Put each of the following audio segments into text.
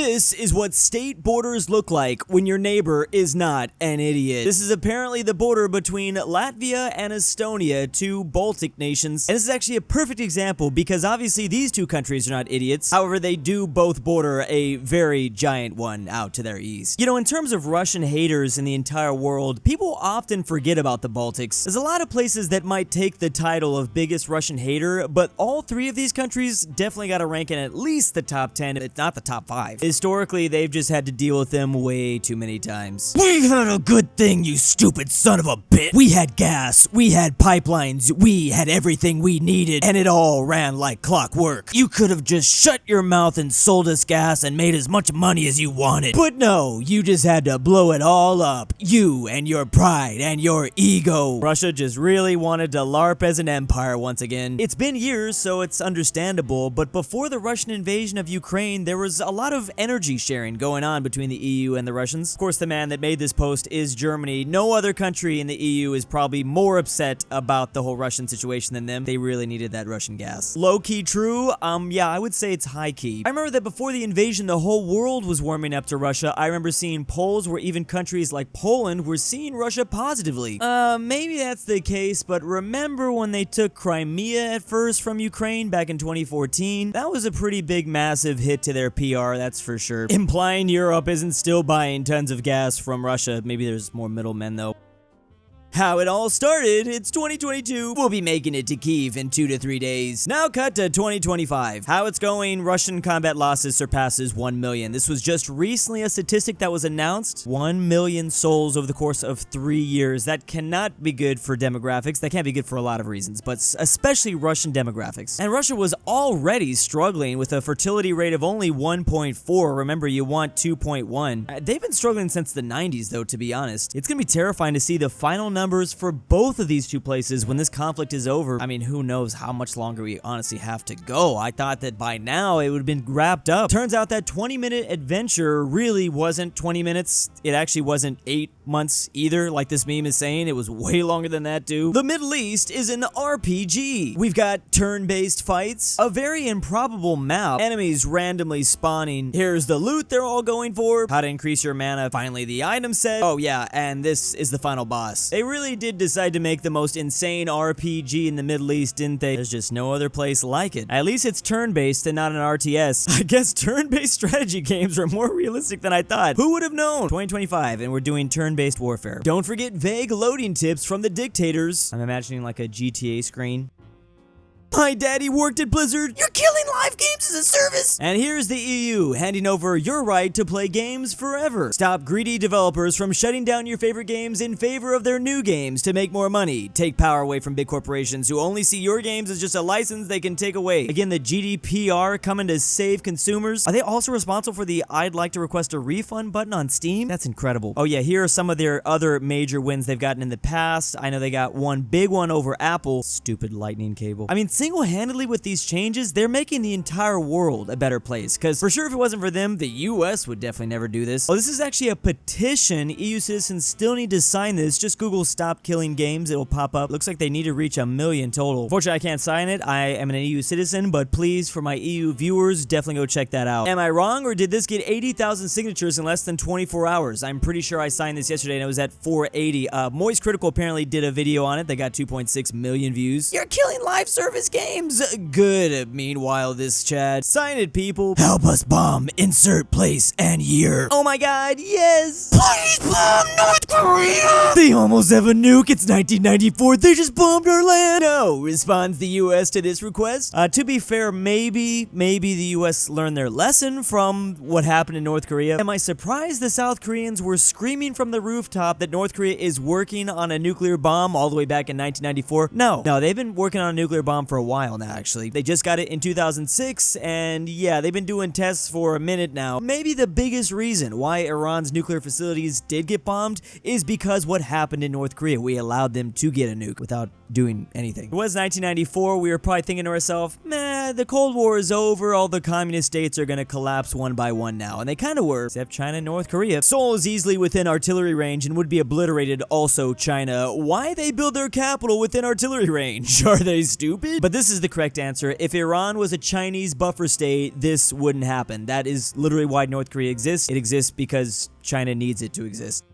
This is what state borders look like when your neighbor is not an idiot. This is apparently the border between Latvia and Estonia, two Baltic nations. And this is actually a perfect example because obviously these two countries are not idiots. However, they do both border a very giant one out to their east. You know, in terms of Russian haters in the entire world, people often forget about the Baltics. There's a lot of places that might take the title of biggest Russian hater, but all three of these countries definitely got to rank in at least the top 10, if not the top 5. Historically, they've just had to deal with them way too many times. We had a good thing, you stupid son of a bitch. We had gas, we had pipelines, we had everything we needed, and it all ran like clockwork. You could have just shut your mouth and sold us gas and made as much money as you wanted. But no, you just had to blow it all up. You and your pride and your ego. Russia just really wanted to LARP as an empire once again. It's been years, so it's understandable, but before the Russian invasion of Ukraine, there was a lot of energy sharing going on between the EU and the Russians. Of course, the man that made this post is Germany. No other country in the EU is probably more upset about the whole Russian situation than them. They really needed that Russian gas. Low-key true? Yeah, I would say it's high-key. I remember that before the invasion, the whole world was warming up to Russia. I remember seeing polls where even countries like Poland were seeing Russia positively. Maybe that's the case, but remember when they took Crimea at first from Ukraine back in 2014? That was a pretty big, massive hit to their PR, that's for sure. Implying Europe isn't still buying tons of gas from Russia. Maybe there's more middlemen though. How it all started, it's 2022. We'll be making it to Kyiv in 2 to 3 days. Now cut to 2025. How it's going, Russian combat losses surpasses 1 million. This was just recently a statistic that was announced. 1 million souls over the course of 3 years. That cannot be good for demographics. That can't be good for a lot of reasons, but especially Russian demographics. And Russia was already struggling with a fertility rate of only 1.4. Remember, you want 2.1. They've been struggling since the 90s though, to be honest. It's gonna be terrifying to see the final numbers for both of these two places when this conflict is over. I mean, who knows how much longer we honestly have to go. I thought that by now it would have been wrapped up. Turns out that 20-minute adventure really wasn't 20 minutes. It actually wasn't 8 months either, like this meme is saying. It was way longer than that, dude. The Middle East is an RPG. We've got turn-based fights, a very improbable map, enemies randomly spawning. Here's the loot they're all going for, how to increase your mana, finally the item set. Oh yeah, and this is the final boss. They really did decide to make the most insane RPG in the Middle East, didn't they? There's just no other place like it. At least it's turn-based and not an RTS. I guess turn-based strategy games are more realistic than I thought. Who would have known? 2025, and we're doing turn-based warfare. Don't forget vague loading tips from the dictators. I'm imagining like a GTA screen. My daddy worked at Blizzard. You're killing live games as a service. And here's the EU handing over your right to play games forever. Stop greedy developers from shutting down your favorite games in favor of their new games to make more money. Take power away from big corporations who only see your games as just a license they can take away. Again, the GDPR coming to save consumers. Are they also responsible for the I'd like to request a refund button on Steam? That's incredible. Oh yeah, here are some of their other major wins they've gotten in the past. I know they got one big one over Apple. Stupid lightning cable. I mean, single-handedly with these changes, they're making the entire world a better place. Because for sure, if it wasn't for them, the US would definitely never do this. Oh, this is actually a petition. EU citizens still need to sign this. Just Google "stop killing games." It'll pop up. Looks like they need to reach 1 million total. Fortunately, I can't sign it. I am an EU citizen, but please, for my EU viewers, definitely go check that out. Am I wrong, or did this get 80,000 signatures in less than 24 hours? I'm pretty sure I signed this yesterday and it was at 480. Moist Critical apparently did a video on it. They got 2.6 million views. You're killing live service games. Good. Meanwhile, this chat. Sign it, people. Help us bomb. Insert place and year. Oh my god, yes. Please bomb North Korea. They almost have a nuke. It's 1994. They just bombed our land. No, responds the US to this request. To be fair, maybe the US learned their lesson from what happened in North Korea. Am I surprised the South Koreans were screaming from the rooftop that North Korea is working on a nuclear bomb all the way back in 1994? No, they've been working on a nuclear bomb for a while now, actually. They just got it in 2006, and yeah, they've been doing tests for a minute now. Maybe the biggest reason why Iran's nuclear facilities did get bombed is because what happened in North Korea. We allowed them to get a nuke without doing anything. It was 1994. We were probably thinking to ourselves, meh, the Cold War is over. All the communist states are gonna collapse one by one now. And they kind of were, except China and North Korea. Seoul is easily within artillery range and would be obliterated. Also China. Why they build their capital within artillery range? Are they stupid? But But this is the correct answer. If Iran was a Chinese buffer state, this wouldn't happen. That is literally why North Korea exists. It exists because China needs it to exist.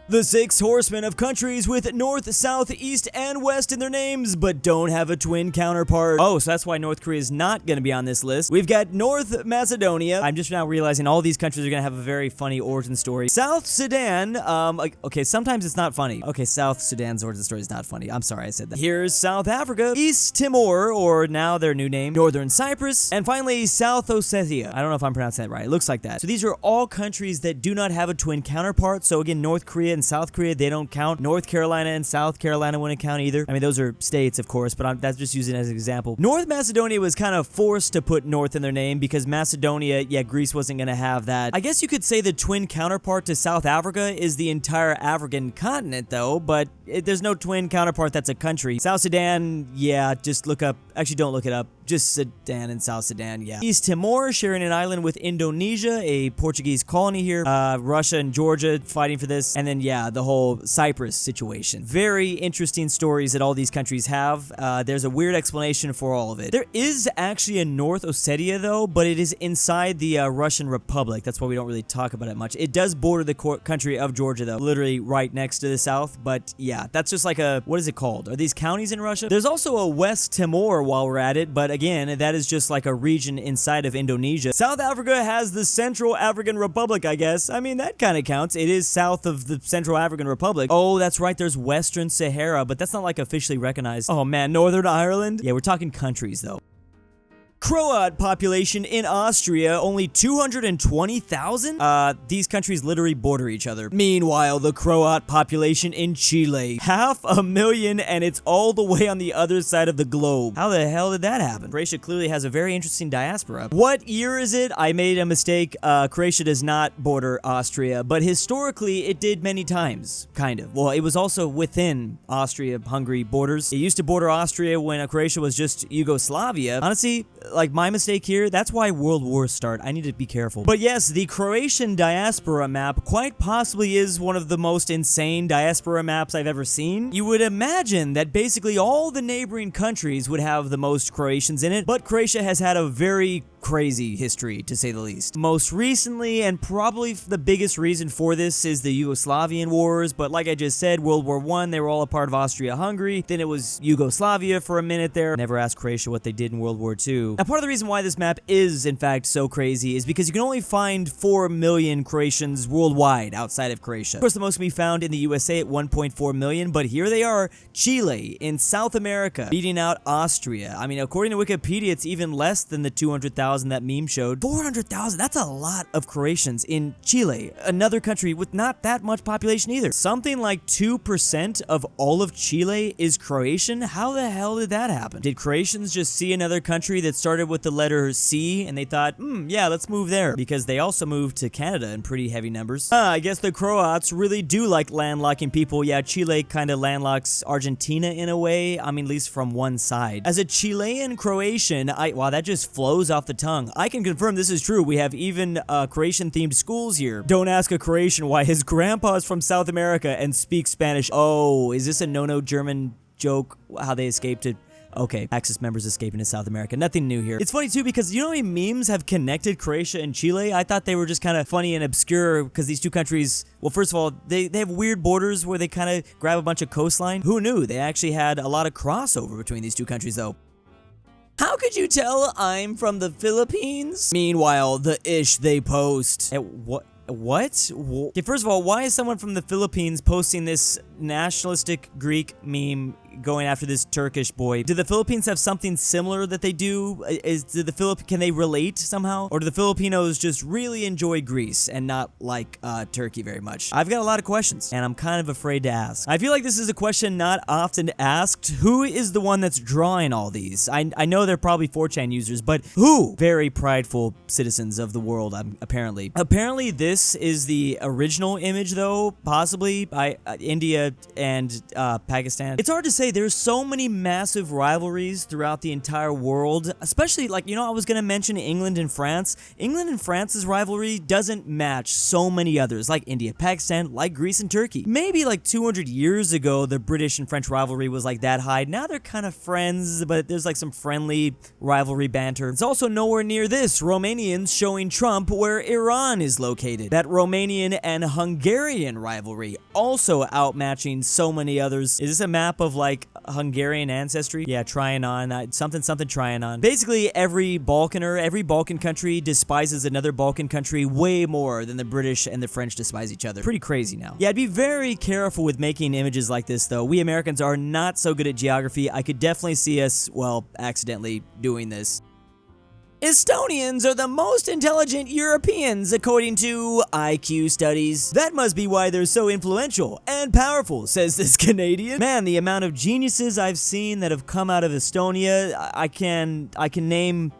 The 6 horsemen of countries with north, south, east, and west in their names, but don't have a twin counterpart. Oh, so that's why North Korea is not going to be on this list. We've got North Macedonia. I'm just now realizing all these countries are going to have a very funny origin story. South Sudan. Okay, sometimes it's not funny. Okay, South Sudan's origin story is not funny. I'm sorry I said that. Here's South Africa, East Timor, or now their new name, Northern Cyprus, and finally South Ossetia. I don't know if I'm pronouncing that right. It looks like that. So these are all countries that do not have a twin counterpart. So again, North Korea and South Korea, they don't count. North Carolina and South Carolina wouldn't count either. I mean, those are states, of course, but that's just using it as an example. North Macedonia was kind of forced to put North in their name because Macedonia, yeah, Greece wasn't going to have that. I guess you could say the twin counterpart to South Africa is the entire African continent, though, but there's no twin counterpart that's a country. South Sudan, yeah, just look up. Actually, don't look it up. Just Sudan and South Sudan, yeah. East Timor, sharing an island with Indonesia, a Portuguese colony here. Russia and Georgia fighting for this. And then, yeah, the whole Cyprus situation. Very interesting stories that all these countries have. There's a weird explanation for all of it. There is actually a North Ossetia, though, but it is inside the Russian Republic. That's why we don't really talk about it much. It does border the country of Georgia, though, literally right next to the south. But, yeah, that's just like a, what is it called? Are these counties in Russia? There's also a West Timor while we're at it, but again, that is just like a region inside of Indonesia. South Africa has the Central African Republic, I guess. I mean, that kind of counts. It is south of the Central African Republic. Oh, that's right. There's Western Sahara, but that's not like officially recognized. Oh man, Northern Ireland? Yeah, we're talking countries though. Croat population in Austria, only 220,000? These countries literally border each other. Meanwhile, the Croat population in Chile, 500,000, and it's all the way on the other side of the globe. How the hell did that happen? Croatia clearly has a very interesting diaspora. What year is it? I made a mistake. Croatia does not border Austria, but historically it did many times, kind of. Well, it was also within Austria-Hungary borders. It used to border Austria when Croatia was just Yugoslavia. Honestly, like my mistake here, that's why world wars start. I need to be careful. But yes, the Croatian diaspora map quite possibly is one of the most insane diaspora maps I've ever seen. You would imagine that basically all the neighboring countries would have the most Croatians in it, but Croatia has had a very crazy history, to say the least. Most recently, and probably the biggest reason for this, is the Yugoslavian wars, but like I just said, World War I, they were all a part of Austria-Hungary, then it was Yugoslavia for a minute there. Never asked Croatia what they did in World War II. Now, part of the reason why this map is, in fact, so crazy is because you can only find 4 million Croatians worldwide outside of Croatia. Of course, the most can be found in the USA at 1.4 million, but here they are, Chile, in South America, beating out Austria. I mean, according to Wikipedia, it's even less than the 200,000 that meme showed. 400,000, that's a lot of Croatians in Chile, another country with not that much population either. Something like 2% of all of Chile is Croatian? How the hell did that happen? Did Croatians just see another country that started with the letter C and they thought, yeah, let's move there? Because they also moved to Canada in pretty heavy numbers. I guess the Croats really do like landlocking people. Yeah, Chile kind of landlocks Argentina in a way. I mean, at least from one side. As a Chilean Croatian, wow, that just flows off the tongue. I can confirm this is true. We have even Croatian-themed schools here. Don't ask a Croatian why his grandpa is from South America and speaks Spanish. Oh, is this a no-no German joke? How they escaped it? Okay, Axis members escaping to South America. Nothing new here. It's funny too because you know how many memes have connected Croatia and Chile? I thought they were just kind of funny and obscure because these two countries, well, first of all, they have weird borders where they kind of grab a bunch of coastline. Who knew? They actually had a lot of crossover between these two countries though. How could you tell I'm from the Philippines? Meanwhile, the ish they post. What? Okay, first of all, why is someone from the Philippines posting this nationalistic Greek meme going after this Turkish boy? Do the Philippines have something similar that they do? Can they relate somehow? Or do the Filipinos just really enjoy Greece and not like Turkey very much? I've got a lot of questions and I'm kind of afraid to ask. I feel like this is a question not often asked. Who is the one that's drawing all these? I know they're probably 4chan users, but who? Very prideful citizens of the world, apparently. Apparently this is the original image though, possibly by India and Pakistan. It's hard to say say, there's so many massive rivalries throughout the entire world, especially, like, I was gonna mention England and France. England and France's rivalry doesn't match so many others, like India, Pakistan, like Greece and Turkey. Maybe like 200 years ago, the British and French rivalry was like that high. Now they're kind of friends, but there's like some friendly rivalry banter. It's also nowhere near this. Romanians showing Trump where Iran is located. That Romanian and Hungarian rivalry also outmatching so many others. Is this a map of like Hungarian ancestry? Yeah, trying on. Something trying on. Basically, every Balkan country despises another Balkan country way more than the British and the French despise each other. Pretty crazy now. Yeah, I'd be very careful with making images like this, though. We Americans are not so good at geography. I could definitely see us, well, accidentally doing this. Estonians are the most intelligent Europeans according to IQ studies. That must be why they're so influential and powerful, says this Canadian. Man, the amount of geniuses I've seen that have come out of Estonia, I can name.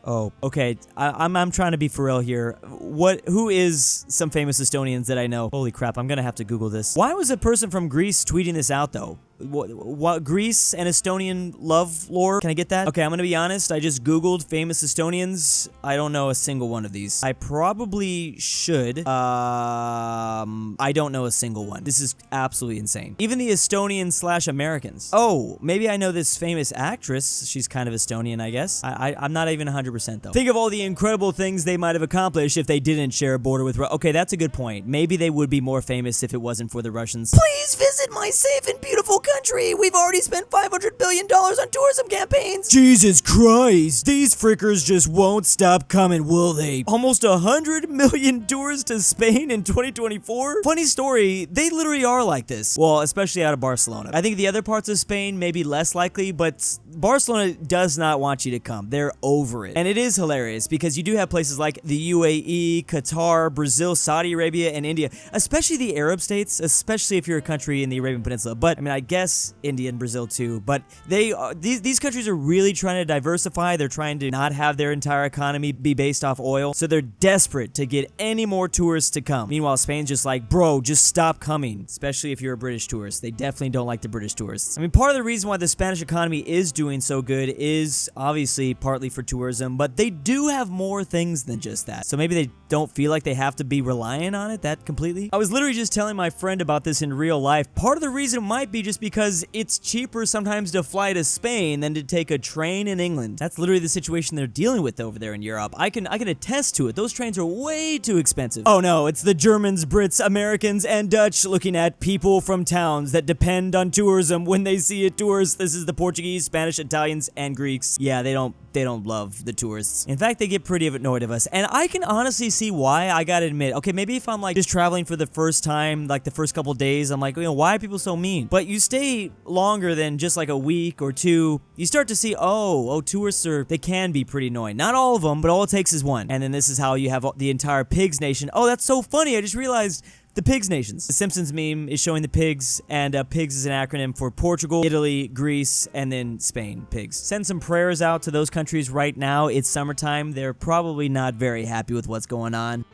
Oh, okay. I'm trying to be for real here. Who is some famous Estonians that I know? Holy crap, I'm gonna have to Google this. Why was a person from Greece tweeting this out, though? What Greece and Estonian love lore? Can I get that? Okay, I'm gonna be honest. I just Googled famous Estonians. I don't know a single one of these. I probably should. I don't know a single one. This is absolutely insane. Even the Estonian/Americans. Oh, maybe I know this famous actress. She's kind of Estonian, I guess. I'm not even 100% though. Think of all the incredible things they might have accomplished if they didn't share a border with Okay, that's a good point. Maybe they would be more famous if it wasn't for the Russians. Please visit my safe and beautiful country. We've already spent $500 billion on tourism campaigns. Jesus Christ. These frickers just won't stop coming, will they? Almost 100 million tours to Spain in 2024? Funny story, they literally are like this. Well, especially out of Barcelona. I think the other parts of Spain may be less likely, but Barcelona does not want you to come. They're over it. And it is hilarious because you do have places like the UAE, Qatar, Brazil, Saudi Arabia, and India, especially the Arab states, especially if you're a country in the Arabian Peninsula. But I mean, I guess India and Brazil too, but these countries are really trying to diversify. They're trying to not have their entire economy be based off oil, so they're desperate to get any more tourists to come. Meanwhile, Spain's just like, bro, just stop coming, especially if you're a British tourist. They definitely don't like the British tourists. I mean, part of the reason why the Spanish economy is doing so good is obviously partly for tourism, but they do have more things than just that. So maybe they don't feel like they have to be relying on it that completely. I was literally just telling my friend about this in real life. Part of the reason might be just because it's cheaper sometimes to fly to Spain than to take a train in England. That's literally the situation they're dealing with over there in Europe. I can attest to it. Those trains are way too expensive. Oh no, it's the Germans, Brits, Americans, and Dutch looking at people from towns that depend on tourism when they see a tourist. This is the Portuguese, Spanish, Italians, and Greeks. Yeah, they don't love the tourists. In fact, they get pretty annoyed of us. And I can honestly see why. I gotta admit, okay, maybe if I'm like just traveling for the first time, like the first couple days, I'm like, why are people so mean? But you stay longer than just like a week or two, you start to see, oh, tourists they can be pretty annoying. Not all of them, but all it takes is one. And then this is how you have the entire pigs nation. Oh, that's so funny. I just realized the pigs nations. The Simpsons meme is showing the pigs, and pigs is an acronym for Portugal, Italy, Greece, and then Spain. Pigs. Send some prayers out to those countries right now. It's summertime. They're probably not very happy with what's going on.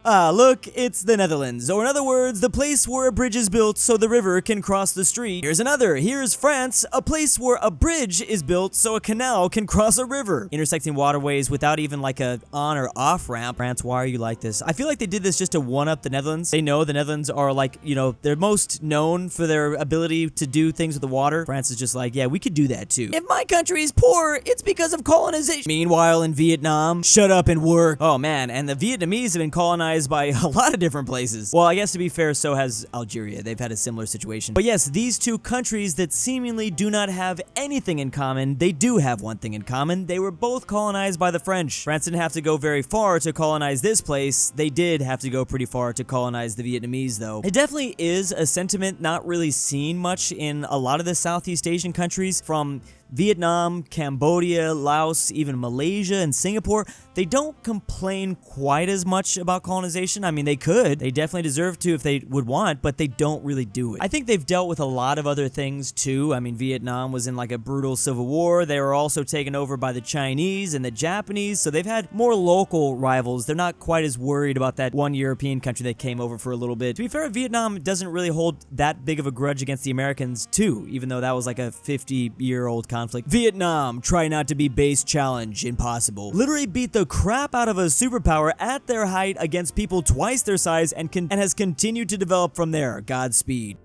Ah, look, it's the Netherlands, or in other words, the place where a bridge is built so the river can cross the street. Here's another. Here's France, a place where a bridge is built so a canal can cross a river. Intersecting waterways without even like a on or off ramp. France, why are you like this? I feel like they did this just to one-up the Netherlands. They know the Netherlands are like, they're most known for their ability to do things with the water. France is just like, yeah, we could do that too. If my country is poor, it's because of colonization. Meanwhile, in Vietnam, shut up and work. Oh man, and the Vietnamese have been colonized by a lot of different places. Well, I guess to be fair, so has Algeria. They've had a similar situation. But yes, these two countries that seemingly do not have anything in common, they do have one thing in common. They were both colonized by the French. France didn't have to go very far to colonize this place. They did have to go pretty far to colonize the Vietnamese, though. It definitely is a sentiment not really seen much in a lot of the Southeast Asian countries, from Vietnam, Cambodia, Laos, even Malaysia and Singapore, they don't complain quite as much about colonization. I mean, they could. They definitely deserve to if they would want, but they don't really do it. I think they've dealt with a lot of other things too. I mean, Vietnam was in like a brutal civil war. They were also taken over by the Chinese and the Japanese, so they've had more local rivals. They're not quite as worried about that one European country that came over for a little bit. To be fair, Vietnam doesn't really hold that big of a grudge against the Americans too, even though that was like a 50-year-old conflict. Vietnam, try not to be base, challenge, impossible. Literally beat the crap out of a superpower at their height against people twice their size and has continued to develop from there. Godspeed.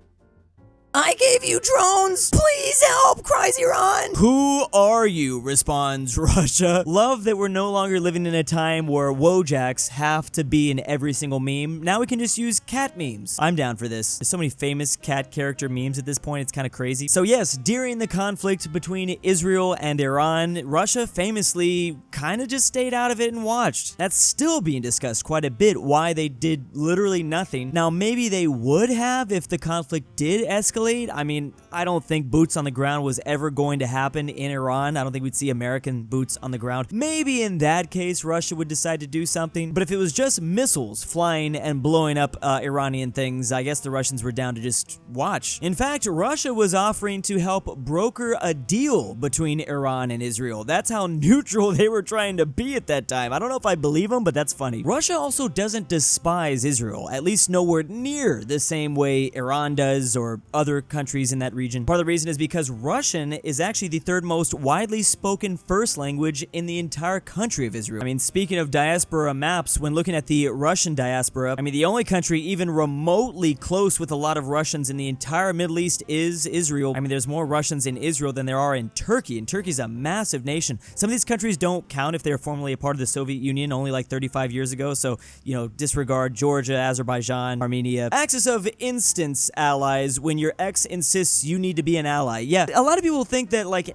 I gave you drones! Please help, cries Iran! Who are you? Responds Russia. Love that we're no longer living in a time where Wojaks have to be in every single meme. Now we can just use cat memes. I'm down for this. There's so many famous cat character memes at this point, it's kind of crazy. So yes, during the conflict between Israel and Iran, Russia famously kind of just stayed out of it and watched. That's still being discussed quite a bit, why they did literally nothing. Now maybe they would have if the conflict did escalate. I mean, I don't think boots on the ground was ever going to happen in Iran. I don't think we'd see American boots on the ground. Maybe in that case, Russia would decide to do something. But if it was just missiles flying and blowing up Iranian things, I guess the Russians were down to just watch. In fact, Russia was offering to help broker a deal between Iran and Israel. That's how neutral they were trying to be at that time. I don't know if I believe them, but that's funny. Russia also doesn't despise Israel, at least nowhere near the same way Iran does or other countries in that region. Part of the reason is because Russian is actually the third most widely spoken first language in the entire country of Israel. I mean, speaking of diaspora maps, when looking at the Russian diaspora, I mean, the only country even remotely close with a lot of Russians in the entire Middle East is Israel. I mean, there's more Russians in Israel than there are in Turkey, and Turkey's a massive nation. Some of these countries don't count if they're formerly a part of the Soviet Union only like 35 years ago, so, you know, disregard Georgia, Azerbaijan, Armenia. Axis of instance allies when your ex insists you need to be an ally. Yeah, a lot of people think that like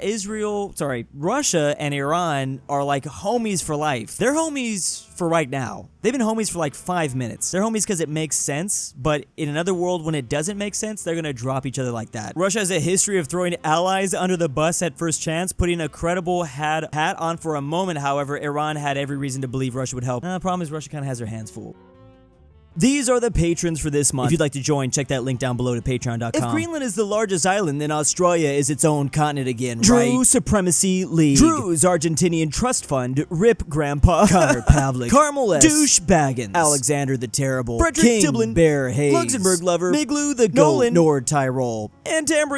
Russia and Iran are like homies for life. They're homies for right now. They've been homies for like 5 minutes. They're homies because it makes sense, but in another world when it doesn't make sense, they're gonna drop each other like that. Russia has a history of throwing allies under the bus at first chance, putting a credible hat on for a moment. However, Iran had every reason to believe Russia would help. The problem is Russia kind of has their hands full. These are the patrons for this month. If you'd like to join, check that link down below to patreon.com. If Greenland is the largest island, then Australia is its own continent again, right? Drew Supremacy League. Drew's Argentinian Trust Fund. Rip Grandpa. Connor Pavlik. Carmel S. Douche Baggins. Alexander the Terrible. Frederick Tiblin. Bear Hayes. Luxembourg Lover. Miglu the Goat. Nolan Nord Tyrol. And Tambrin.